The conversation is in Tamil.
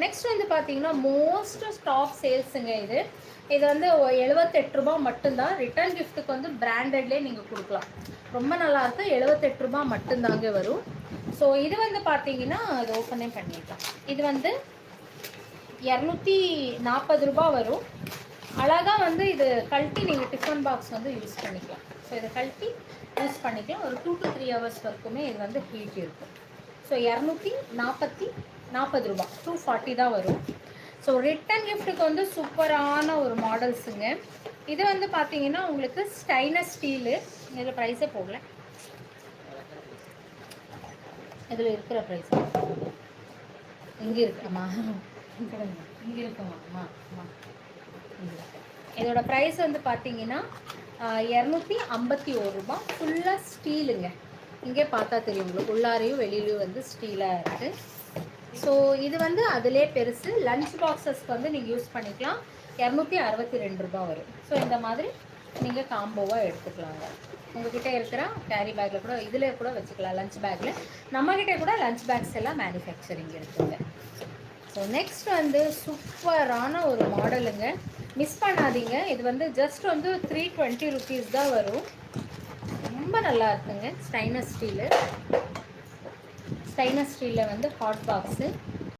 நெக்ஸ்ட் வந்து பார்த்தீங்கன்னா மோஸ்ட் ஸ்டாப் சேல்ஸுங்க இது. இது வந்து 78 ரூபா மட்டும்தான். ரிட்டர்ன் கிஃப்ட்டுக்கு வந்து பிராண்டட்லேயே நீங்கள் கொடுக்கலாம். ரொம்ப நல்லாயிருக்கும். 78 ரூபா மட்டும்தாங்க வரும். ஸோ இது வந்து பார்த்தீங்கன்னா இது ஓப்பனே பண்ணிடலாம். இது வந்து 240 ரூபா வரும். அழகாக வந்து இது கழட்டி நீங்கள் டிஃபன் பாக்ஸ் வந்து யூஸ் பண்ணிக்கலாம். ஸோ இதை கழட்டி யூஸ் பண்ணிக்கலாம். ஒரு 2 to 3 ஹவர்ஸ் வரைக்குமே இது வந்து ஹீட் இருக்கும். ஸோ 240 ரூபா, 240 தான் வரும். ஸோ ரிட்டன் கிஃப்ட்டுக்கு வந்து சூப்பரான ஒரு மாடல்ஸுங்க. இது வந்து பார்த்தீங்கன்னா உங்களுக்கு ஸ்டைனஸ் ஸ்டீலு. இதில் ப்ரைஸே போகல, இதில் இருக்கிற ப்ரைஸ் இங்கே இருக்குமா, இங்கே இருக்குமா, ஆமாம். இதோட ப்ரைஸ் வந்து பார்த்தீங்கன்னா 251 ரூபா. ஃபுல்லாக ஸ்டீலுங்க. இங்கே பார்த்தா தெரியும் உங்களுக்கு, உள்ளாரையும் வெளியிலையும் வந்து ஸ்டீலாக இருக்குது. ஸோ இது வந்து அதிலே பெருசு. லஞ்ச் பாக்ஸஸ்க்கு வந்து நீங்கள் யூஸ் பண்ணிக்கலாம். 262 ரூபா வரும். ஸோ இந்த மாதிரி நீங்கள் காம்போவாக எடுத்துக்கலாங்க. உங்ககிட்ட இருக்கிற கேரி பேக்கில் கூட இதில் கூட வச்சுக்கலாம். லஞ்ச் பேக்கில் நம்மக்கிட்ட கூட லஞ்ச் பேக்ஸ் எல்லாம் மேனுஃபேக்சரிங் இருக்குங்க. ஸோ நெக்ஸ்ட் வந்து சூப்பரான ஒரு மாடலுங்க, மிஸ் பண்ணாதீங்க. இது வந்து ஜஸ்ட் வந்து 320 ருபீஸ் தான் வரும். ரொம்ப நல்லா இருக்குங்க. ஸ்டைனஸ் ஸ்டீலில் வந்து ஹாட் பாக்ஸு.